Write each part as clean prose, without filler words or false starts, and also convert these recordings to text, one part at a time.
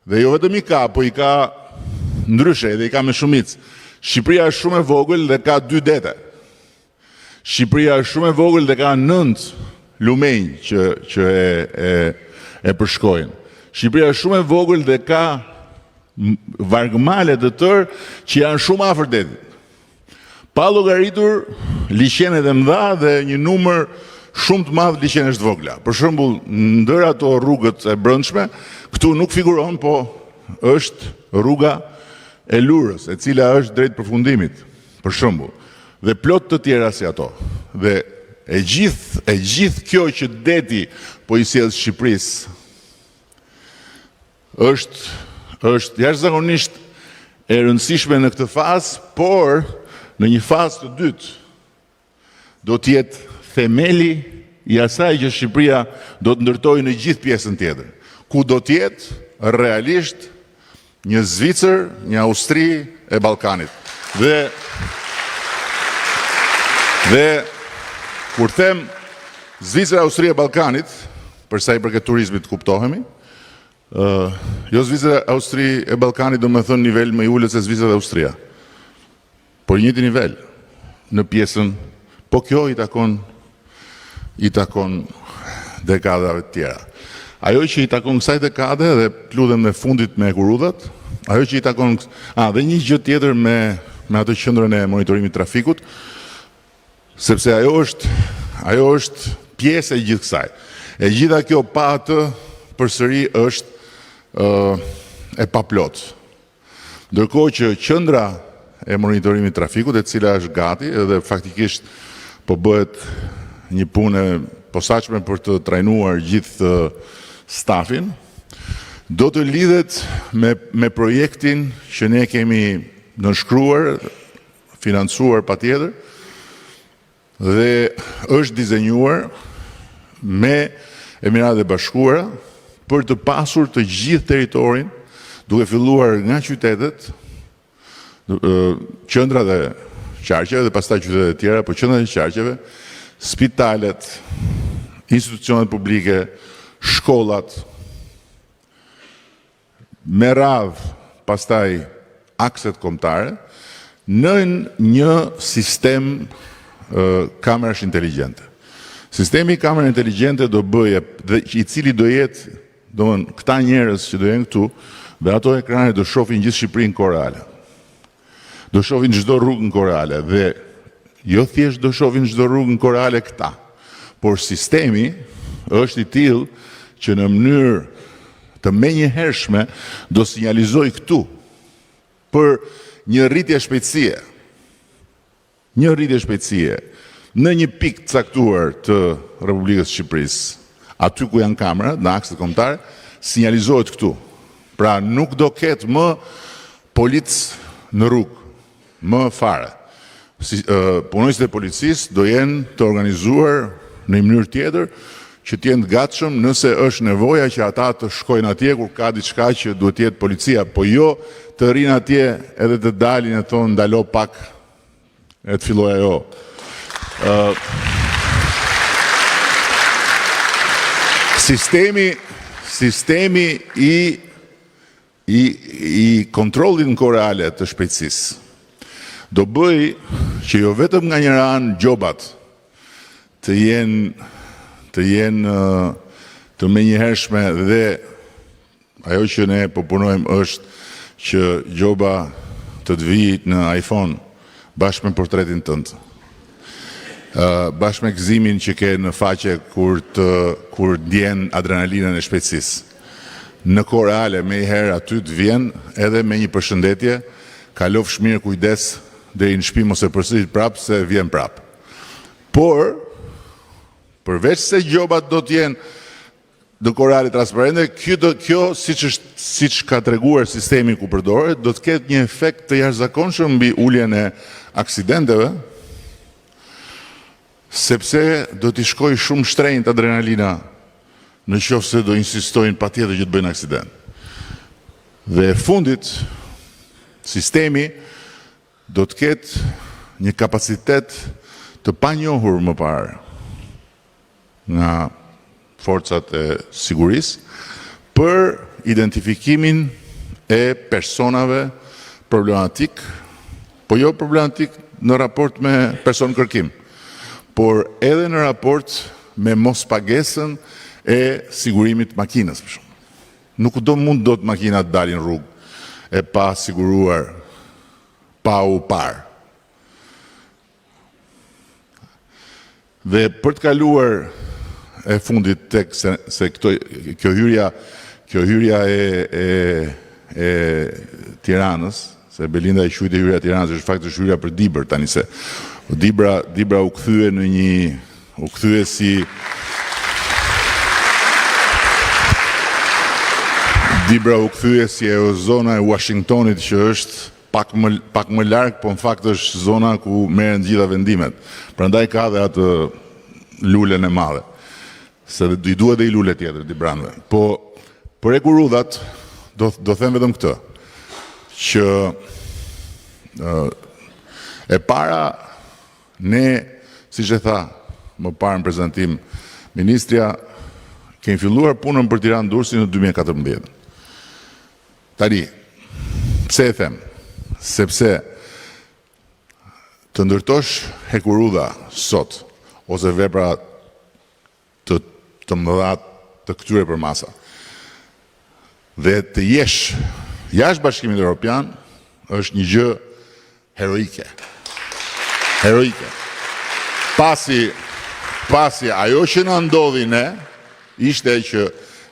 Dhe jo vetëm i ka, po i ka ndryshe dhe i ka me shumicë. Shqipëria është shumë e vogël dhe ka 2 dete. Shqipëria është shumë e vogël dhe ka 9 lumenj që e përshkojnë. Shqipëria është shumë e vogël dhe ka vargmale të tërë që janë shumë afër detit. Pa llogaritur liqenet e mëdha dhe një numër shumë të madh liqenesh të vogla. Për shembull, ndër ato rrugët e brendshme, këtu nuk figuron, po është rruga e Lurës, e cila është drejt përfundimit, për shembull, dhe plot të tjera si ato. Dhe e gjithë kjo që deti po i sjell Shqipërisë është jashtëzakonisht e rëndësishme në këtë fazë, por në një fazë të dytë do të jetë themeli i asaj që Shqipëria do të ndërtojë në gjithë pjesën tjetër, ku do të jetë realisht një Zvicër, një Austri e Ballkanit. Dhe kur them Zvicër, Austri e Ballkanit, për sa i përket turizmit kuptohemi, jo Zvicër, Austri e Ballkanit do me thënë nivel më i ulët se Zvicër dhe Austria, por njëti nivel në pjesën, po kjo i takon dekadave të tjera. Ajo që i takon kësaj dekade, dhe pludhem në fundit me kurudhat, ajo që i takon, dhe një gjë tjetër me atë qendrën e monitorimit trafikut, sepse ajo është pjesë e gjithë kësaj. E gjitha kjo pa atë përsëri është e paplot. Ndërkohë që qendra e monitorimit trafikut, e cila është gati edhe faktikisht po bëhet një punë e posaçme për të trajnuar gjithë stafin, do të lidhet me projektin që ne kemi nënshkruar, financuar patjetër, dhe është dizenjuar me Emiratet e Bashkuara për të pasur të gjithë territorin, duke filluar nga qytetet, qendra dhe qarqeve dhe pastaj qytetet e tjera, por qendrat e qarqeve, spitalet, institucionet publike, shkollat, me radhë pastaj akset kombëtare, në një sistem kamerash inteligjente. Sistemi kamera inteligjente do bëje, i cili do jetë, domthonjë këta njerëz që do jenë këtu, dhe ato ekrane do shohin gjithë Shqipërinë kohë reale. Do shohin çdo rrugë në kohë reale dhe jo thjesht do shohin çdo rrugë në kohë reale këta, por sistemi është i tillë që në mënyrë të menjëhershme do sinjalizoj këtu për një rritje shpejtësie. Një rritje shpejtësie në një pikë caktuar të Republikës Shqipërisë, aty ku janë kamerat në akset kombëtar, sinjalizohet këtu. Pra nuk do ketë më policë në rrugë, më fare. Punojësit e policisë do jenë të organizuar në një mënyrë tjetër që të jenë të gatshëm nëse është nevoja që ata të shkojnë atje kur ka diçka që duhet të jetë policia, po jo të rinë atje edhe të dalin e thonë ndalo pak e të filloj ajo. Sistemi i kontrollit në kohë reale të shpejtësisë do bëj që jo vetëm nga njëra anë gjobat të jenë të menjëhershme dhe ajo që ne po punojmë është që gjoba të të vijë në iPhone bashkë me portretin tënd. Bashkë me gëzimin që ke në faqe kur ndjen adrenalinën e shpejtësisë. Në kohë reale me herë aty të vjen edhe me një përshëndetje, kalofsh mirë, kujdes deri në shtëpi mos e përsërit prapë se vjen prapë. Por përveç se gjobat do të jenë në kohë reale transparente, kjo siç ka treguar sistemi ku përdoret, do të ketë një efekt të jashtëzakonshëm mbi uljen e aksidenteve, sepse do t'i shkoj shumë shtrenjtë adrenalina në qoftë se do insistojnë patjetër që të bëjnë aksident. Dhe fundit, sistemi do të ketë një kapacitet të panjohur më parë nga forcat e sigurisë për identifikimin e personave problematik, po jo problematik në raport me person kërkim, por edhe në raport me mos pagesën e sigurimit makinës. Nuk do mund do të makinat dalin rrugë e pa siguruar, pa u parë. Dhe për të kaluar e fundit tek se kjo hyrja e Tiranës, se Belinda i quajti hyrja e Tiranës, është faktikisht hyrja për Dibër tani, se Dibra u kthye në u kthye si Dibra u kthye si zona e Washingtonit, që është pak më larg, po në fakt është zona ku merren gjitha vendimet. Prandaj ka dhe atë lulen e madhe. Se i duhet dhe i lule tjetër Dibranëve. Po për Ekurudhat do them vetëm këtë, që e para ne, siç e tha më parë në prezantim ministrja, kemi filluar punën për Tiranë-Durrësi në 2014. Tani, pse e them? Sepse të ndërtosh Ekurudha sot, ose vepra të mëdha të këtyre për masa, dhe të jesh jashtë Bashkimit Evropian, është një gjë heroike. Heroike. Pasi ajo që na ndodhi ne, ishte që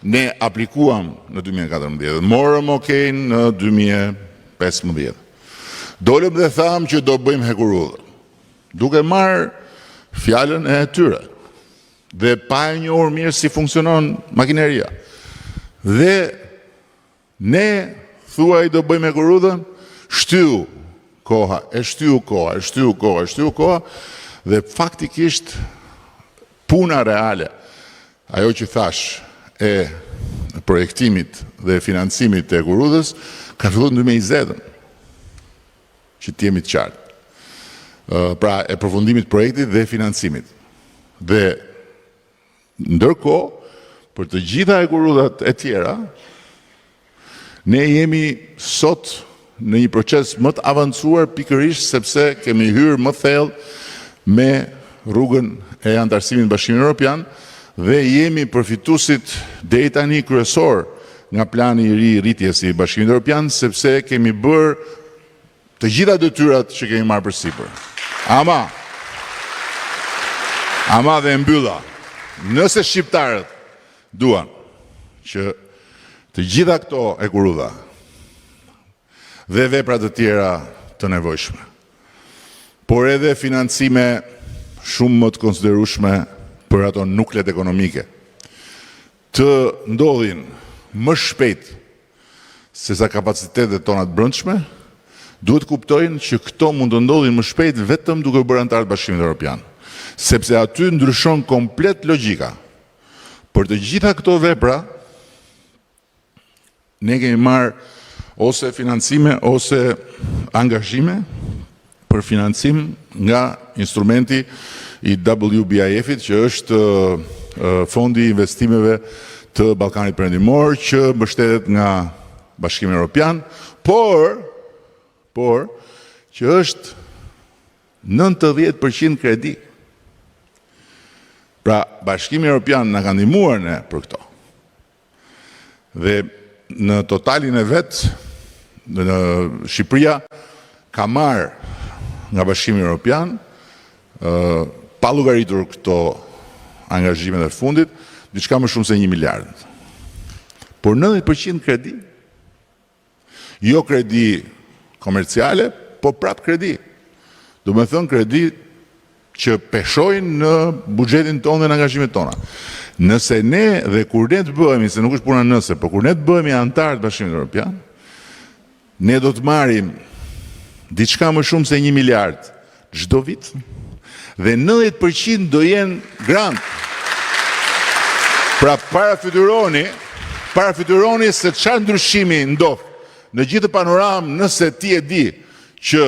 ne aplikuam në 2014, morëm okejn në 2015. Dolëm dhe thamë që do bëjmë Ekurudhën, duke marrë fjalën e tyre, dhe pa e njohur mirë si funksionon makineria. Dhe ne thuaj do bëjmë Ekurudhën, shtyu koha, dhe faktikisht puna reale, ajo që thash e projektimit dhe financimit të Ekurudhës, ka filluar në 2020, që t'jemi të qartë. Pra e përfundimit projektit dhe financimit. Dhe ndërkohë, për të gjitha Ekurudhat e tjera, ne jemi sot në një proces më të avancuar pikërisht sepse kemi hyrë më thellë me rrugën e antarësimit në Bashkimin Evropian dhe jemi përfituesit deri tani kryesor nga plani i ri i rritjes i Bashkimit Evropian, sepse kemi bërë të gjitha detyrat që kemi marrë përsipër. Ama dhe mbylla, nëse shqiptarët duan që të gjitha këto Ekurudha dhe veprat të tjera të nevojshme, por edhe financime shumë më të konsiderueshme për ato nuklet ekonomike, të ndodhin më shpejt se sa kapacitetet tona të brendshme, duhet kuptojnë që këto mund të ndodhin më shpejt vetëm duke bërë antar të Bashkimit Evropian, sepse aty ndryshon komplet logjika. Për të gjitha këto vepra, ne kemi marrë ose financime ose angazhime për financim nga instrumenti i WBIF-it, që është fondi i investimeve të Ballkanit Perëndimor, që mbështetet nga Bashkimi Evropian, por që është 90% kredi. Pra, Bashkimi Evropian na ka ndihmuar ne për këto. Dhe në totalin e vet, në Shqipëria ka marrë nga Bashkimi Evropian, pa llogaritur këto angazhime të fundit, diçka më shumë se 1 miliard. Por 90% kredi. Jo kredi komerciale, po prap kredi. Do me thënë kredi që peshojnë në buxhetin tonë dhe në angazhimet tona. Nëse ne dhe kur ne të bëhemi, se nuk është puna nëse, por kur ne të bëhemi antar të Bashkimit Evropian, ne do të marrim diçka më shumë se 1 miliard çdo vit, dhe 90% do jenë grant. Pra parafytyroni se çfarë ndryshimi ndodh në gjithë panoramë, nëse ti e di që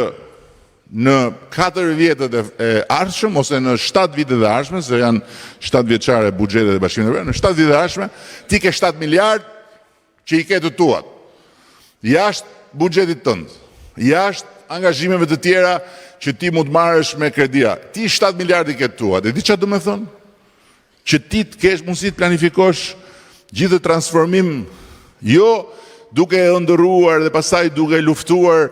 në 4 vjetët e ardhshëm, ose në 7 vitet e ardhshme, se janë 7 vjeçare buxhetet e Bashkimit Evropian, në 7 vitet e ardhshme, ti ke 7 miliard, që i ke të tuat, jashtë buxhetit tënd, jashtë angazhimeve të tjera që ti mund të marrësh me kredira. Ti 7 miliardë i ke të tuat. E di çfarë do të thonë? Që ti të kesh mundësi të planifikosh gjithë transformim, jo duke e ëndërruar dhe pastaj duke luftuar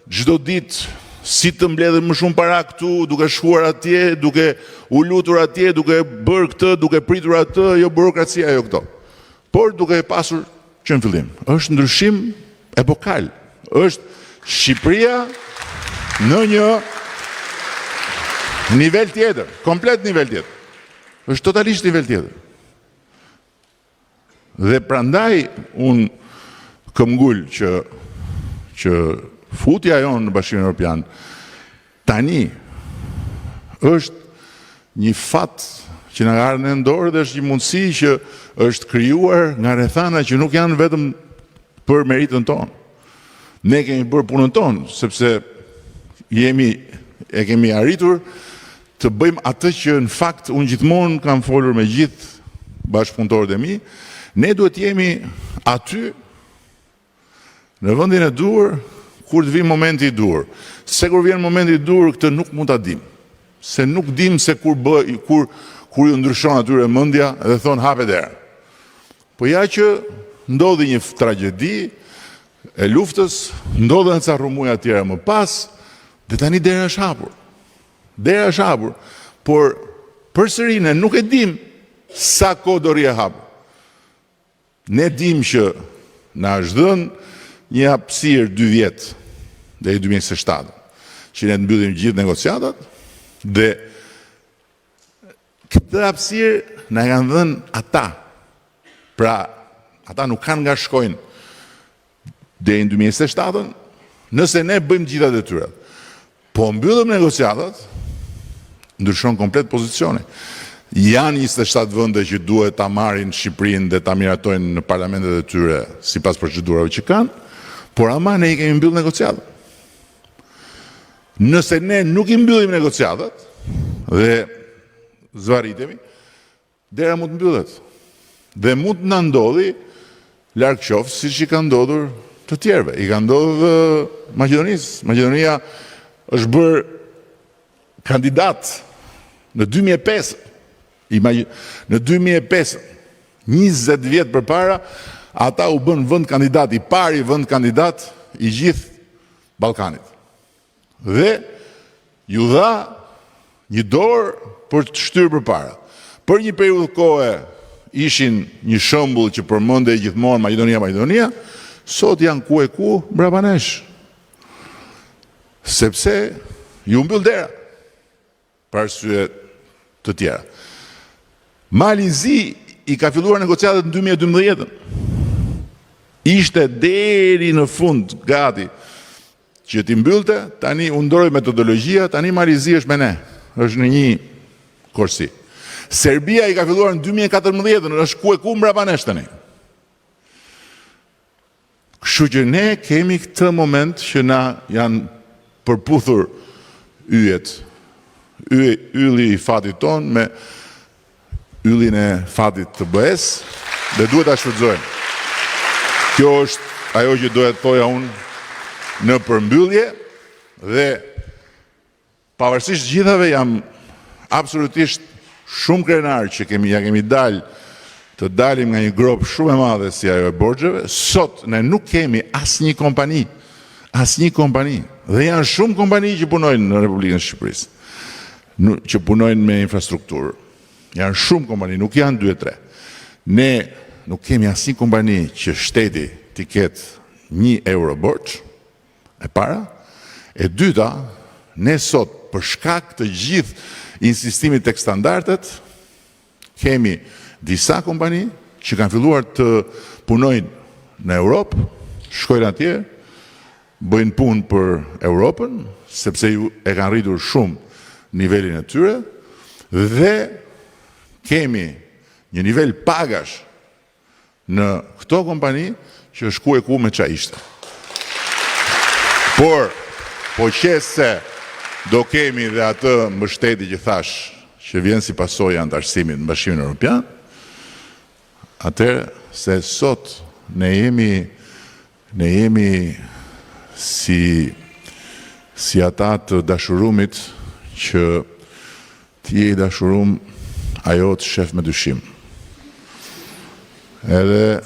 çdo ditë si të mbledhën më shumë para këtu, duke shkuar atje, duke u lutur atje, duke bërë këtë, duke pritur atë, jo burokracia, jo këto. Por duke pasur që në fillim. Është ndryshim epokal. Është Shqipëria në një nivel tjetër, komplet nivel tjetër. Është totalisht nivel tjetër. Dhe prandaj unë këmgull që futja jonë në Bashkimin Evropian tani është një fat që na ka ardhur në dorë dhe është një mundësi që është krijuar nga rrethana që nuk janë vetëm për meritën tonë. Ne kemi bërë punën tonë, sepse e kemi arritur të bëjmë atë që në fakt unë gjithmonë kam folur me gjithë bashkëpunëtorët e mi, ne duhet jemi aty në vendin e duhur kur të vijë momenti i duhur. Se kur vjen momenti i duhur, këtë nuk mund ta dim. Se nuk dim se kur ju ndryshon atyre mendja dhe thon hapet dera. Po ja që ndodhi një tragjedi e luftës, ndodhen ca rrëmuja të tjera më pas, dhe tani dera është hapur. Dera është hapur, por përsëri ne nuk e dim sa kohë do rrihet hapur. Ne dim që na është dhënë një hapësirë 2 vjet deri 2027, që ne të mbyllim gjithë negociatat dhe këtë hapësirë na kanë dhënë ata. Pra, ata nuk kanë nga shkojnë deri në 2027, nëse ne bëjmë gjitha detyrat. Po mbyllim negociatat, ndryshon komplet pozicioni. Janë 27 vende që duhet ta marrin Shqipërinë dhe ta miratojnë në parlamentet e tyre sipas procedurave që kanë, por ama ne i kemi mbyll negociatat. Nëse ne nuk i mbyllim negociatat dhe zvarritemi, dera mund të mbyllet. Dhe mund të na ndodhi larg qoftë siç i ka ndodhur të tjerëve. I ka ndodhur Maqedonisë. Maqedonia është bërë kandidat në 2005. Në 2005, 20 vjet përpara, ata u bën vend kandidat, i pari vend kandidat i gjithë Ballkanit. Dhe ju dha një dorë për të shtyrë përpara. Për një periudhë kohe ishin një shembull që përmendej gjithmonë Maqedonia, sot janë ku e ku mbrapa nesh. Sepse ju mbyll dera për arsye të tjera. Malizi i ka filluar negociatat në 2012. Ishte deri në fund gati që ti mbyllte, tani u ndroi metodologjia, tani Malizi është me ne, është në një korsi. Serbia i ka filluar në 2014, është ku e ku mbrapa nesh tani. Kështu që ne kemi këtë moment që na janë përputhur yjet. Ylli i fatit ton me yllin e fatit të BE-s dhe duhet ta shfrytëzojmë. Kjo është ajo që doja të thoja unë në përmbyllje dhe pavarësisht gjithave jam absolutisht shumë krenar që kemi të dalim nga një grop shumë e madhe si ajo e borxheve. Sot ne nuk kemi asnjë kompani dhe janë shumë kompani që punojnë në Republikën e Shqipërisë, që punojnë me infrastrukturë. Janë shumë kompani, nuk janë 2-3. Ne nuk kemi asnjë kompani që shteti t'i ketë 1 euro borxh, e para. E dyta, ne sot për shkak të gjithë insistimit tek standardet, kemi disa kompani që kanë filluar të punojnë në Europë, shkojnë atje, bëjnë punë për Europën, sepse e kanë rritur shumë nivelin e tyre, dhe kemi një nivel pagash në këto kompani që është ku e ku me qa ishte. Por, po qesë se do kemi dhe atë mbështetje që thash që vjen si pasojë antarësimit në Bashkimin Evropian, atëherë se sot ne jemi si ata të dashurumit që ti je i dashurum, ajo të shef me dyshim. Edhe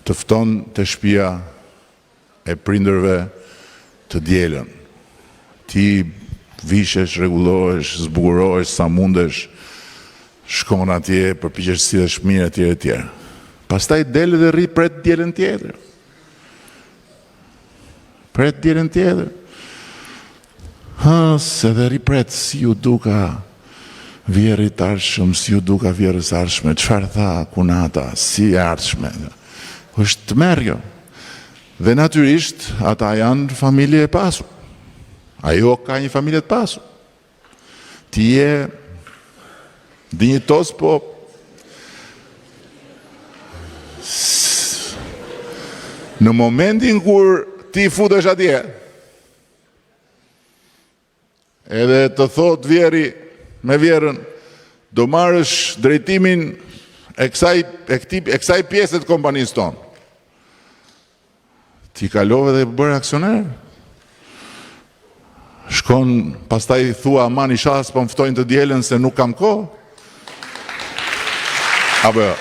të fton të shtëpia e prindërve të dielën. Ti vishesh, rregullohesh, zbukurohesh sa mundesh, shkon atje, përpiqesh si dhe shmirë etj. Pastaj del dhe rri pret dielën tjetër. Pret dielën tjetër. Se dhe rri pret, si ju duka vjerit arshëm, si ju duka vjerës arshme, çfarë tha kunata, si arshme. Është të merjo. Dhe natyrisht, ata janë familje e pasur. Ajo ka një familje të pasur. Ti je dinjitos, po në momentin kur ti futesh atje, edhe të thot vjeri me vjerën, do marrësh drejtimin e kësaj pjesë të kompanisë tonë. Ti kalove dhe bërë aksioner. Shkon, pastaj thua, aman i shas, po më ftojnë të dielën se nuk kam kohë. Apo jo.